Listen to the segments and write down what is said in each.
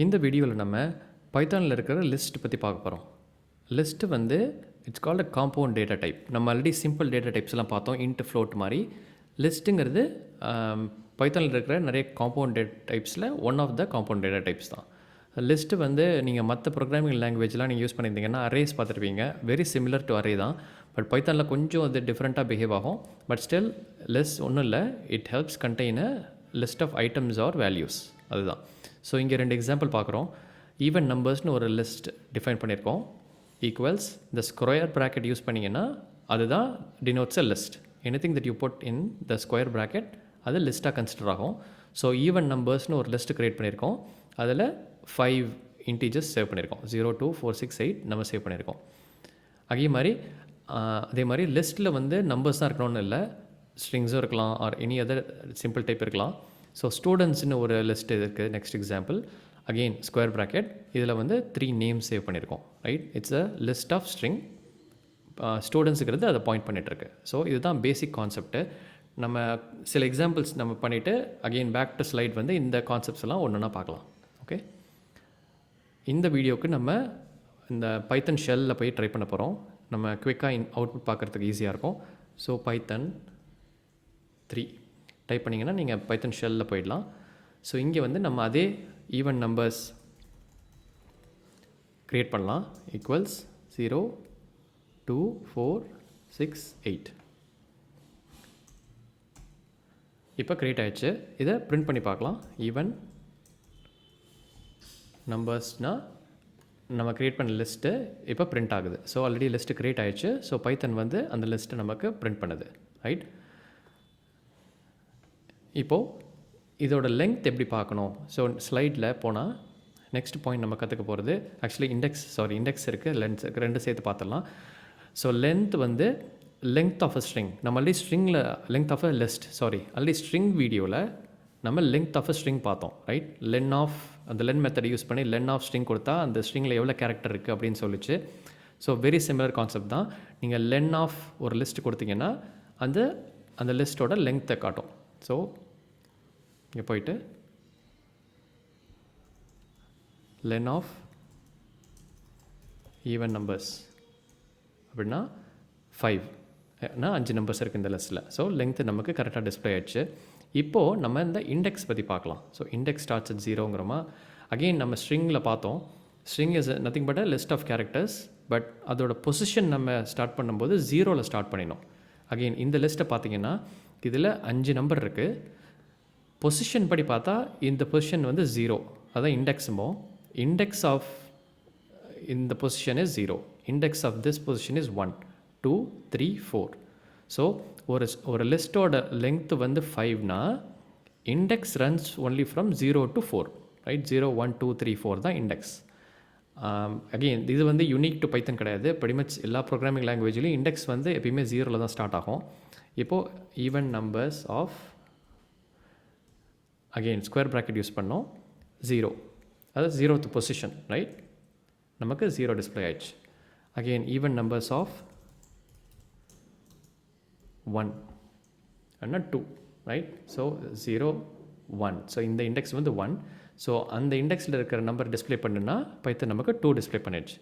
இந்த வீடியோவில் நம்ம பைத்தானில் இருக்கிற லிஸ்ட் பற்றி பார்க்க போகிறோம். லிஸ்ட்டு வந்து it's called a compound data type. நம்ம ஆல்ரெடி சிம்பிள் டேட்டா டைப்ஸ்லாம் பார்த்தோம், இன்ட் ஃப்ளோட் மாதிரி. லிஸ்ட்டுங்கிறது பைத்தானில் இருக்கிற நிறைய காம்பவுண்ட் டேட்டா டைப்ஸில் one of the compound data types தான். லிஸ்ட்டு வந்து நீங்கள் மற்ற ப்ரோக்ராமிங் லாங்குவேஜ்லாம் நீங்கள் யூஸ் பண்ணியிருந்தீங்கன்னா அரேஸ் பார்த்துருப்பீங்க, வெரி சிமிலர் டு அரே தான். பட் பைத்தானில் கொஞ்சம் அது டிஃப்ரெண்ட்டாக பிஹேவ் ஆகும். பட் ஸ்டில் லிஸ்ட் ஒன்றும் இல்லை, it helps contain a list of items or values, அதுதான். ஸோ இங்கே 2 எக்ஸாம்பிள் பார்க்குறோம். ஈவன் நம்பர்ஸ்னு ஒரு லிஸ்ட் டிஃபைன் பண்ணியிருக்கோம். ஈக்குவல்ஸ் இந்த ஸ்கொயர் ப்ராக்கெட் யூஸ் பண்ணிங்கன்னா அதுதான் denotes a list. Anything that you put in the square bracket அது லிஸ்ட்டாக கன்சிடர் ஆகும். ஸோ ஈவன் நம்பர்ஸ்னு ஒரு லிஸ்ட்டு க்ரியேட் பண்ணியிருக்கோம். அதில் 5 இன்டீஜர்ஸ் சேவ் பண்ணியிருக்கோம். 0, 2, 4, 6, 8 நம்ம சேவ் பண்ணியிருக்கோம். அதே மாதிரி லிஸ்ட்டில் வந்து நம்பர்ஸ் தான் இருக்கணும்னு இல்லை, ஸ்ட்ரிங்ஸும் இருக்கலாம் or any other simple type இருக்கலாம். ஸோ ஸ்டூடெண்ட்ஸ்னு ஒரு லிஸ்ட் இருக்குது. Next example again square bracket, இதில் வந்து 3 நேம்ஸ் சேவ் பண்ணியிருக்கோம். Right, it's a list of string. ஸ்டூடெண்ட்ஸுங்கிறது அதை பாயிண்ட் பண்ணிகிட்ருக்கு. ஸோ இதுதான் பேசிக் கான்செப்ட்டு. நம்ம சில எக்ஸாம்பிள்ஸ் நம்ம பண்ணிவிட்டு அகெயின் பேக் டு ஸ்லைட் வந்து இந்த கான்செப்ட்ஸ் எல்லாம் ஒன்று ஒன்றா பார்க்கலாம். ஓகே, இந்த வீடியோவுக்கு நம்ம இந்த பைத்தன் ஷெல்லில் போய் ட்ரை பண்ண போகிறோம். நம்ம குவிக்காக அவுட்புட் பார்க்குறதுக்கு ஈஸியாக இருக்கும். ஸோ பைத்தன் 3 டைப் பண்ணிங்கன்னா நீங்கள் பைத்தன் ஷெல்லில் போயிடலாம். ஸோ இங்கே வந்து நம்ம அதே ஈவன் நம்பர்ஸ் க்ரியேட் பண்ணலாம். ஈக்குவல்ஸ் 0, 2, 4, 6, 8. இப்போ க்ரியேட் ஆகிடுச்சு. இதை பிரிண்ட் பண்ணி பார்க்கலாம். ஈவன் நம்பர்ஸ்னால் நம்ம க்ரியேட் பண்ண லிஸ்ட்டு இப்போ பிரிண்ட் ஆகுது. ஸோ ஆல்ரெடி லிஸ்ட்டு க்ரியேட் ஆகிடுச்சு. ஸோ பைத்தன் வந்து அந்த லிஸ்ட்டை நமக்கு பிரிண்ட் பண்ணுது. ரைட், இப்போது இதோட லென்த் எப்படி பார்க்கணும்? ஸோ ஸ்லைடில் போனால் நெக்ஸ்ட் பாயிண்ட் நம்ம கற்றுக்க போகிறது ஆக்சுவலி இண்டெக்ஸ் இருக்குது, லென்த் இருக்குது, 2 சேர்த்து பார்த்துடலாம். ஸோ லென்த் வந்து லென்த் ஆஃப் அ ஸ்ட்ரிங். நம்ம ஆல்ரெடி ஸ்ட்ரிங்கில் length of a list already string வீடியோவில் நம்ம லென்த் ஆஃப் அ ஸ்ட்ரிங் பார்த்தோம். ரைட், அந்த லென் மெத்தட் யூஸ் பண்ணி லென் ஆஃப் ஸ்ட்ரிங் கொடுத்தா அந்த ஸ்ட்ரிங்கில் எவ்வளோ கேரக்டர் இருக்குது அப்படின்னு சொல்லிச்சு. ஸோ வெரி சிமிலர் கான்செப்ட் தான். நீங்கள் லென் ஆஃப் ஒரு லிஸ்ட் கொடுத்தீங்கன்னா அந்த லிஸ்ட்டோட லென்த்தை காட்டும். ஸோ இங்கே போயிட்டு லென் ஆஃப் ஈவன் நம்பர்ஸ் அப்படின்னா 5 5 நம்பர்ஸ் இருக்குது இந்த லிஸ்ட்டில். ஸோ லென்த்து நமக்கு கரெக்டாக டிஸ்பிளே ஆகிடுச்சு. இப்போது நம்ம இந்த இண்டெக்ஸ் பற்றி பார்க்கலாம். ஸோ இண்டெக்ஸ் ஸ்டார்ட்ஸ் அட் 0ங்கிறோமா. அகெயின் நம்ம ஸ்ட்ரிங்கில் பார்த்தோம், string is nothing but a list of characters. But அதோட பொசிஷன் நம்ம ஸ்டார்ட் பண்ணும்போது 0ல் ஸ்டார்ட் பண்ணிடணும். அகெயின் இந்த லிஸ்ட்டை பார்த்தீங்கன்னா இதில் 5 நம்பர் இருக்குது. பொசிஷன் படி பார்த்தா இந்த பொசிஷன் வந்து 0, அதான் இண்டெக்ஸுமோ. இண்டெக்ஸ் ஆஃப் இந்த position is 0, index of this position is 1, 2, 3, 4. So ஒரு லிஸ்ட்டோட லென்த்து வந்து 5னா index runs only from 0 to 4. Right, 0, 1, 2, 3, 4 தான் இண்டெக்ஸ். அகெயின் இது வந்து யூனிக் டு பைத்தன் கிடையாது. pretty much எல்லா ப்ரோக்ராமிங் லாங்குவேஜ்லேயும் இண்டெக்ஸ் வந்து எப்பயுமே 0ல் தான் ஸ்டார்ட் ஆகும். இப்போது even numbers of again square bracket use பண்ணோம். 0, அதாவது 0th பொசிஷன். ரைட், நமக்கு 0 டிஸ்பிளே ஆயிடுச்சு. Again even numbers of 1 and 2. Right, so 0, 1. So இந்த இண்டெக்ஸ் வந்து 1. ஸோ அந்த இண்டெக்ஸில் இருக்கிற நம்பர் டிஸ்பிளே பண்ணுன்னா பைத்தன் நமக்கு 2 டிஸ்பிளே பண்ணிடுச்சு.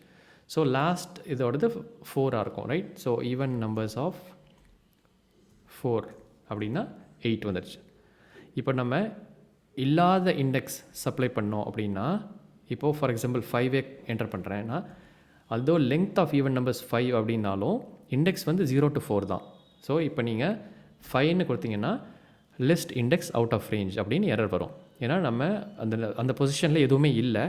ஸோ லாஸ்ட் இதோடது 4ஆக இருக்கும். Right, so even numbers of 4 அப்படின்னா 8 வந்துடுச்சு. இப்போ நம்ம இல்லாத இண்டெக்ஸ் சப்ளை பண்ணோம் அப்படின்னா, இப்போது ஃபார் எக்ஸாம்பிள் 5 என்டர் பண்ணுறேன்னா, அதோ லென்த் ஆஃப் ஈவன் நம்பர்ஸ் 5 அப்படின்னாலும் இண்டெக்ஸ் வந்து 0 to 4 தான். ஸோ இப்போ நீங்கள் 5ன்னு கொடுத்தீங்கன்னா list index out of range அப்படின்னு எரர் வரும். ஏன்னா நம்ம அந்த பொசிஷனில் எதுவுமே இல்லை.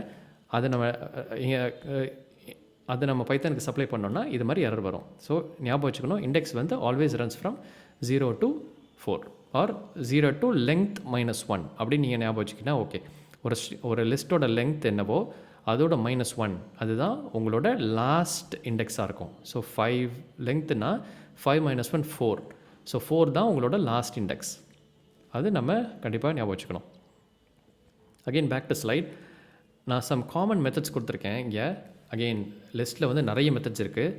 அதை நம்ம பைத்தனுக்கு சப்ளை பண்ணோன்னா இது மாதிரி எரர் வரும். ஸோ ஞாபகம் வச்சுக்கணும், இண்டெக்ஸ் வந்து always runs from 0 to 4 or 0 to length -1 அப்படின்னு நீங்கள் ஞாபகம் வச்சுக்கிட்டா ஓகே. ஒரு லிஸ்ட்டோட லென்த் என்னவோ அதோட -1 அதுதான் உங்களோட லாஸ்ட் இண்டெக்ஸாக இருக்கும். ஸோ 5 லென்த்னா 5 - 1 4. ஸோ 4 தான் உங்களோட லாஸ்ட் இண்டெக்ஸ். அது நம்ம கண்டிப்பாக ஞாபகம் வச்சுக்கணும். Again back to slide. நான் சம் காமன் மெத்தட்ஸ் கொடுத்துருக்கேன். இங்கே அகெயின் லிஸ்ட்டில் வந்து நிறைய மெத்தட்ஸ் இருக்குது.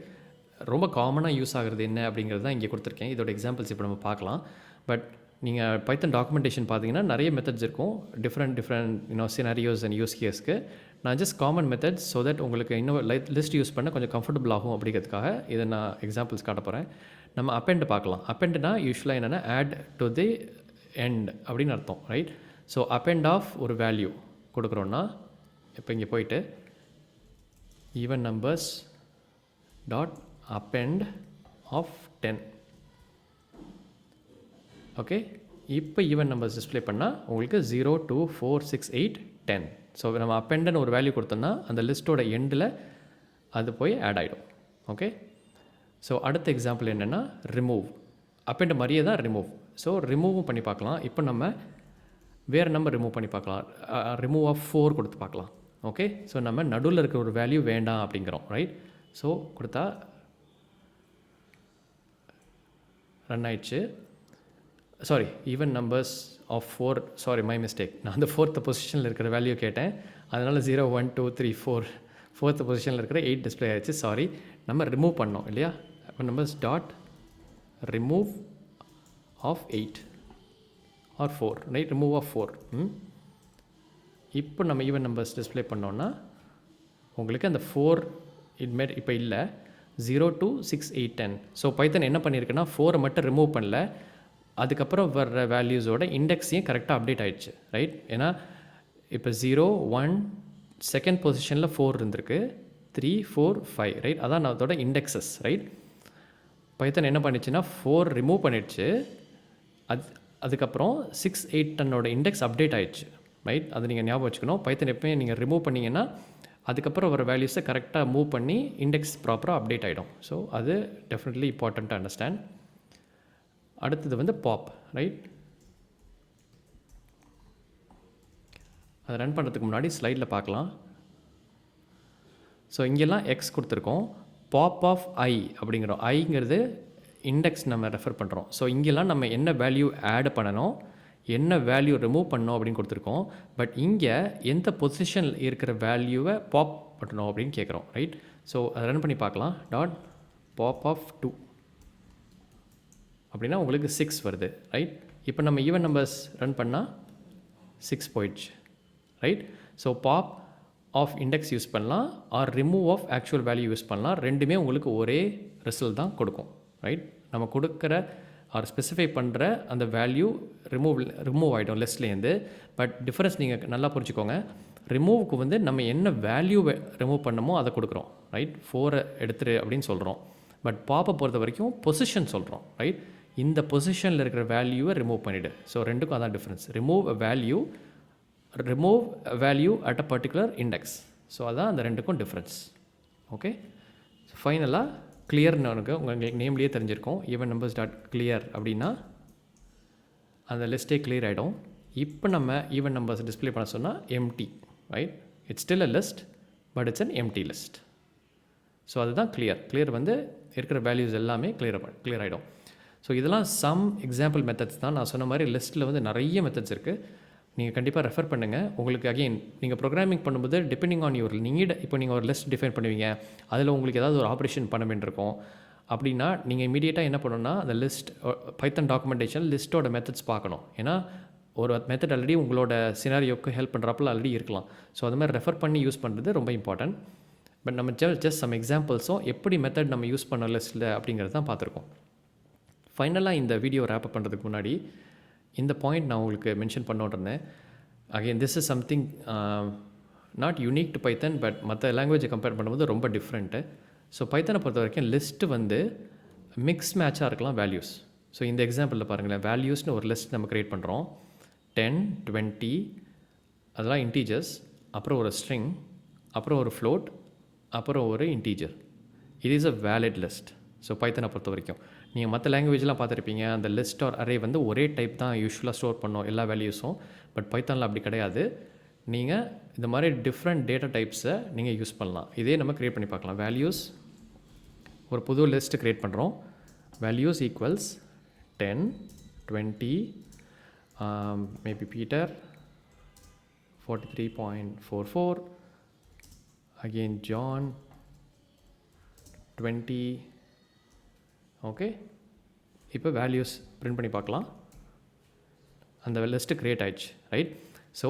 ரொம்ப காமனாக யூஸ் ஆகிறது என்ன அப்படிங்கிறது தான் இங்கே கொடுத்துருக்கேன். இதோட எக்ஸாம்பிள்ஸ் இப்போ நம்ம பார்க்கலாம். பட் நீங்கள் பைத்தன் டாக்குமெண்டேஷன் பார்த்தீங்கன்னா நிறைய மெத்தட்ஸ் இருக்கும், டிஃப்ரெண்ட் சினாரியோஸ் அண்ட் யூஸ் கேஸ்க்கு. நான் just common methods so that உங்களுக்கு இன்னும் லிஸ்ட் யூஸ் பண்ண கொஞ்சம் கம்ஃபர்டபுள் ஆகும் அப்படிங்கிறதுக்காக இதை நான் எக்ஸாம்பிள்ஸ் காட்ட போகிறேன். நம்ம அப்பெண்ட் பார்க்கலாம். அப்பெண்ட்னா யூஸ்வலாக என்னென்னா ஆட் டு தி எண்ட் அப்படின்னு அர்த்தம், ரைட்? ஸோ அப்பெண்ட் ஆஃப் ஒரு வேல்யூ கொடுக்குறோன்னா, இப்போ இங்கே போயிட்டு even numbers dot append of 10. Okay, இப்போ ஈவன் நம்பர்ஸ் டிஸ்பிளே பண்ணால் உங்களுக்கு 0, 2, 4, 6, 8, 10. ஸோ நம்ம அப்பெண்டுன்னு ஒரு வேல்யூ கொடுத்தோம்னா அந்த லிஸ்ட்டோட எண்டில் அது போய் ஆட் ஆகிடும். ஓகே, ஸோ அடுத்த எக்ஸாம்பிள் என்னென்னா ரிமூவ். அப்பெண்ட் மாதிரியே தான் ரிமூவ். ஸோ ரிமூவும் பண்ணி பார்க்கலாம். இப்போ நம்ம வேறு நம்பர் ரிமூவ் பண்ணி பார்க்கலாம். ரிமூவ் ஆஃப் 4 கொடுத்து பார்க்கலாம். ஓகே, ஸோ நம்ம நடுவில் இருக்கிற ஒரு வேல்யூ வேண்டாம் அப்படிங்கிறோம், ரைட்? ஸோ கொடுத்தா ரன் ஆயிடுச்சு. Sorry, even numbers of 4, sorry my mistake, நான் அந்த 4th பொசிஷனில் இருக்கிற வேல்யூ கேட்டேன். அதனால் 0, 1, 2, 3, 4 4th பொசிஷனில் இருக்கிற 8 டிஸ்பிளே ஆயிடுச்சு. சாரி, நம்ம ரிமூவ் பண்ணோம் இல்லையா? இப்போ numbers dot remove of 8 or 4, right? Remove of 4. இப்போ நம்ம ஈவன் நம்பர்ஸ் டிஸ்பிளே பண்ணோன்னா உங்களுக்கு அந்த 4 இட்மேட் இப்போ இல்லை, 0, 2, 6, 8, 10. ஸோ பைத்தன் என்ன பண்ணியிருக்குன்னா 4 மட்டும் ரிமூவ் பண்ணல, அதுக்கப்புறம் வர்ற வேல்யூஸோட இண்டெக்ஸையும் கரெக்டாக அப்டேட் ஆகிடுச்சு, ரைட்? ஏன்னா இப்போ 0, 1 செகண்ட் பொசிஷனில் 4 இருந்திருக்கு, 3, 4, 5, ரைட்? அதான் நான் அதோட இண்டெக்ஸஸ், ரைட்? பைத்தன் என்ன பண்ணிச்சுன்னா 4 ரிமூவ் பண்ணிடுச்சு, அதுக்கப்புறம் 6, 8, 10ஓட இண்டெக்ஸ் அப்டேட் ஆகிடுச்சு, ரைட்? அது நீங்கள் ஞாபகம் வச்சுக்கணும். பைத்தன் எப்போயும் நீங்கள் ரிமூவ் பண்ணிங்கன்னா அதுக்கப்புறம் வர வேல்யூஸை கரெக்டாக மூவ் பண்ணி இண்டெக்ஸ் ப்ராப்பராக அப்டேட் ஆகிடும். ஸோ அது டெஃபினெட்லி இம்பார்ட்டன்ட் டு அண்டர்ஸ்டாண்ட். அடுத்தது வந்து பாப், ரைட்? அதை ரன் பண்ணுறதுக்கு முன்னாடி ஸ்லைடில் பார்க்கலாம். ஸோ இங்கெல்லாம் எக்ஸ் கொடுத்துருக்கோம். பாப் ஆஃப் ஐ அப்படிங்கிறோம். ஐங்கிறது இண்டெக்ஸ் நம்ம ரெஃபர் பண்ணுறோம். ஸோ இங்கெல்லாம் நம்ம என்ன வேல்யூ ஆட் பண்ணணும், என்ன வேல்யூ ரிமூவ் பண்ணோம் அப்படின்னு கொடுத்துருக்கோம். பட் இங்கே எந்த பொசிஷனில் இருக்கிற வேல்யூவை பாப் பண்ணணும் அப்படின்னு கேட்குறோம், ரைட்? ஸோ அதை ரன் பண்ணி பார்க்கலாம். டாட் பாப் ஆஃப் 2 அப்படின்னா உங்களுக்கு 6 வருது, ரைட்? இப்போ நம்ம ஈவன் நம்பர்ஸ் ரன் பண்ணால் 6 போயிடுச்சு, right? So pop of index use பண்ணலாம், or remove of actual value use பண்ணலாம். ரெண்டுமே உங்களுக்கு ஒரே ரிசல்ட் தான் கொடுக்கும், ரைட்? நம்ம கொடுக்குற ஆர் ஸ்பெசிஃபை பண்ணுற அந்த வேல்யூ ரிமூவ் ஆகிடும் லிஸ்ட்லேருந்து. பட் டிஃப்ரென்ஸ் நீங்கள் நல்லா புரிஞ்சுக்கோங்க. ரிமூவுக்கு வந்து நம்ம என்ன வேல்யூவை ரிமூவ் பண்ணமோ அதை கொடுக்குறோம், ரைட்? 4 எடுத்துரு அப்படின்னு சொல்கிறோம். பட் பாப்பை பொறுத்த வரைக்கும் பொசிஷன் சொல்கிறோம், ரைட்? இந்த பொசிஷனில் இருக்கிற வேல்யூவை ரிமூவ் பண்ணிவிடு. ஸோ ரெண்டுக்கும் அதான் difference. Remove value at a particular index. So அதான் அந்த ரெண்டுக்கும் டிஃப்ரென்ஸ். ஓகே, ஃபைனலாக கிளியர்னு உங்களுக்கு நேம்லேயே தெரிஞ்சிருக்கும். ஈவன் நம்பர்ஸ் டாட் கிளியர் அப்படின்னா அந்த லிஸ்ட்டே கிளியர் ஆகிடும். இப்போ நம்ம ஈவன் நம்பர்ஸ் டிஸ்பிளே பண்ண சொன்னால் empty, right? It's still a list, but it's an empty list. So அதுதான் கிளியர் வந்து இருக்கிற வேல்யூஸ் எல்லாமே கிளியர் ஆகிடும். ஸோ இதெல்லாம் சம் எக்ஸாம்பிள் மெத்தட்ஸ் தான். நான் சொன்ன மாதிரி லிஸ்ட்டில் வந்து நிறைய மெத்தட்ஸ் இருக்குது. நீங்கள் கண்டிப்பாக ரெஃபர் பண்ணுங்கள். உங்களுக்கு அகெயின் நீங்கள் ப்ரோக்ராமிங் பண்ணும்போது டிபெண்டிங் ஆன் யுவர் நீட், இப்போ நீங்கள் ஒரு லிஸ்ட் டிஃபைன் பண்ணுவீங்க, அதில் உங்களுக்கு ஏதாவது ஒரு ஆப்ரேஷன் பண்ண வேண்டியிருக்கும் அப்படின்னா நீங்கள் இமீடியட்டாக என்ன பண்ணணும்னா அந்த லிஸ்ட் பைத்தன் டாக்குமெண்டேஷன் லிஸ்ட்டோட மெத்தட்ஸ் பார்க்கணும். ஏன்னா ஒரு மெத்தட் ஆல்ரெடி உங்களோட சினாரியோக்கு ஹெல்ப் பண்ணுறப்பல ஆல்ரெடி இருக்கலாம். ஸோ அது மாதிரி ரெஃபர் பண்ணி யூஸ் பண்ணுறது ரொம்ப இம்பார்ட்டன்ட். பட் நம்ம ஜஸ்ட் சம் எக்ஸாம்பிள்ஸும் எப்படி மெத்தட் நம்ம யூஸ் பண்ண லிஸ்ட்டில் அப்படிங்கிறது தான் பார்த்துருக்கோம். ஃபைனலாக இந்த வீடியோ ரேப் பண்ணுறதுக்கு முன்னாடி இந்த பாயிண்ட் நான் உங்களுக்கு மென்ஷன் பண்ணோன்றிருந்தேன். Again this is something not unique to Python, but மற்ற லாங்குவேஜை கம்பேர் பண்ணும்போது ரொம்ப டிஃப்ரெண்ட்டு. ஸோ பைத்தனை பொறுத்த வரைக்கும் லிஸ்ட்டு வந்து மிக்ஸ் மேட்சாக இருக்கலாம் வேல்யூஸ். ஸோ இந்த எக்ஸாம்பிளில் பாருங்களேன், வேல்யூஸ்னு ஒரு லிஸ்ட் நம்ம க்ரியேட் பண்ணுறோம். 10, 20 அதெல்லாம் இன்டீஜர்ஸ், அப்புறம் ஒரு ஸ்ட்ரிங், அப்புறம் ஒரு ஃப்ளோட், அப்புறம் ஒரு integer. It is a valid list. So பைத்தனை பொறுத்த வரைக்கும் நீங்கள் மற்ற லாங்குவேஜ்லாம் பார்த்துருப்பீங்க, அந்த லிஸ்ட் ஆர் அரே வந்து ஒரே டைப் தான் யூஸ்வலாக ஸ்டோர் பண்ணோம் எல்லா வேல்யூஸும். பட் பைத்தானில் அப்படி கிடையாது. நீங்கள் இந்த மாதிரி டிஃப்ரெண்ட் டேட்டா டைப்ஸை நீங்கள் யூஸ் பண்ணலாம். இதே நம்ம க்ரியேட் பண்ணி பார்க்கலாம். வேல்யூஸ் ஒரு புது லிஸ்ட்டு க்ரியேட் பண்ணுறோம். Values equals 10, 20, maybe Peter 43.44, again John 20. Okay, இப்போ வேல்யூஸ் பிரிண்ட் பண்ணி பார்க்கலாம். அந்த லிஸ்ட்டு க்ரியேட் ஆயிடுச்சு, ரைட்? ஸோ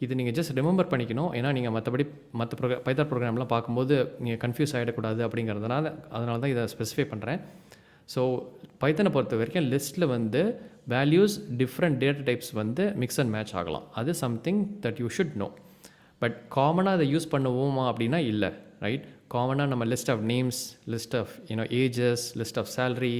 இது நீங்கள் ஜஸ்ட் ரிமெம்பர் பண்ணிக்கணும். ஏன்னா நீங்கள் மற்றபடி மற்ற பைதான் ப்ரோக்ராம்லாம் பார்க்கும்போது நீங்கள் கன்ஃபியூஸ் ஆகிடக்கூடாது அதனால தான் இதை ஸ்பெசிஃபை பண்ணுறேன். ஸோ பைத்தனை பொறுத்த வரைக்கும் லிஸ்ட்டில் வந்து வேல்யூஸ் டிஃப்ரெண்ட் டேட்டா டைப்ஸ் வந்து மிக்ஸ் அண்ட் மேட்ச் ஆகலாம். அது something that you should know. But காமனாக அதை யூஸ் பண்ணுவோமா அப்படின்னா இல்லை, ரைட்? காமனாக நம்ம list of names, list of ages, list of salary,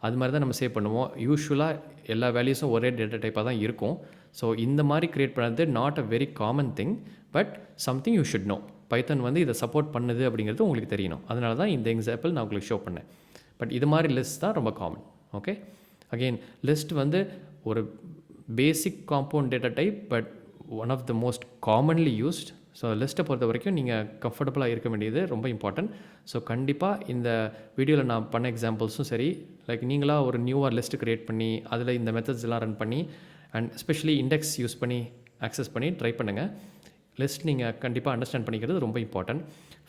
அது மாதிரி தான் நம்ம சேவ் பண்ணுவோம். யூஸ்வலாக எல்லா வேல்யூஸும் ஒரே டேட்டா டைப்பாக தான் இருக்கும். ஸோ இந்த மாதிரி க்ரியேட் பண்ணது not a very common thing, but something you should know. Python வந்து இதை சப்போர்ட் பண்ணுது அப்படிங்கிறது உங்களுக்கு தெரியணும். அதனால தான் இந்த எக்ஸாம்பிள் நான் உங்களுக்கு ஷோ பண்ணேன். பட் இது மாதிரி லிஸ்ட் தான் ரொம்ப காமன். ஓகே, அகெயின் லிஸ்ட் வந்து ஒரு basic compound data type, but one of the most commonly used. So லிஸ்ட்டை பொறுத்த வரைக்கும் நீங்கள் கம்ஃபர்டபுளாக இருக்க வேண்டியது ரொம்ப இம்பார்ட்டன்ட். ஸோ கண்டிப்பாக இந்த வீடியோவில் நான் பண்ண எக்ஸாம்பிள்ஸும் சரி, லைக் நீங்களாக ஒரு நியூவாக லிஸ்ட்டு க்ரியேட் பண்ணி அதில் இந்த மெத்தட்ஸ் எல்லாம் ரன் பண்ணி அண்ட் எஸ்பெஷலி இண்டெக்ஸ் யூஸ் பண்ணி ஆக்சஸ் பண்ணி ட்ரை பண்ணுங்கள். லிஸ்ட் நீங்கள் கண்டிப்பாக அண்டர்ஸ்டாண்ட் பண்ணிக்கிறது ரொம்ப இம்பார்ட்டன்ட்.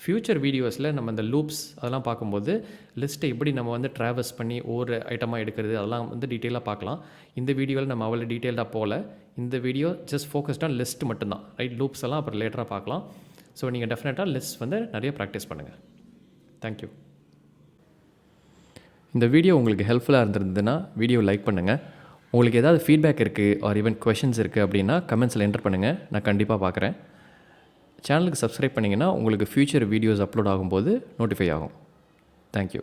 ஃப்யூச்சர் வீடியோஸில் நம்ம இந்த லூப்ஸ் அதெல்லாம் பார்க்கும்போது லிஸ்ட்டை எப்படி நம்ம வந்து ட்ராவர்ஸ் பண்ணி ஒவ்வொரு ஐட்டமாக எடுக்கிறது அதெல்லாம் வந்து டீட்டெயிலாக பார்க்கலாம். இந்த வீடியோவில் நம்ம அவ்வளோ டீட்டெயிலாக போகல. இந்த video just focused on list மட்டும்தான், ரைட்? லூப்ஸ் எல்லாம் அப்புறம் லேட்டராக பார்க்கலாம். ஸோ நீங்கள் டெஃபினட்டாக லிஸ்ட் வந்து நிறைய ப்ராக்டிஸ் பண்ணுங்கள். தேங்க்யூ. இந்த வீடியோ உங்களுக்கு ஹெல்ப்ஃபுல்லாக இருந்திருந்ததுன்னா வீடியோ லைக் பண்ணுங்கள். உங்களுக்கு ஏதாவது ஃபீட்பேக் இருக்குது ஆர் ஈவன் கொஷின்ஸ் இருக்குது அப்படின்னா கமெண்ட்ஸில் என்டர் பண்ணுங்கள், நான் கண்டிப்பாக பார்க்குறேன். சேனலுக்கு சப்ஸ்கிரைப் பண்ணிங்கன்னா உங்களுக்கு ஃப்யூச்சர் வீடியோஸ் அப்லோட் ஆகும்போது நோட்டிஃபை ஆகும். தேங்க்யூ.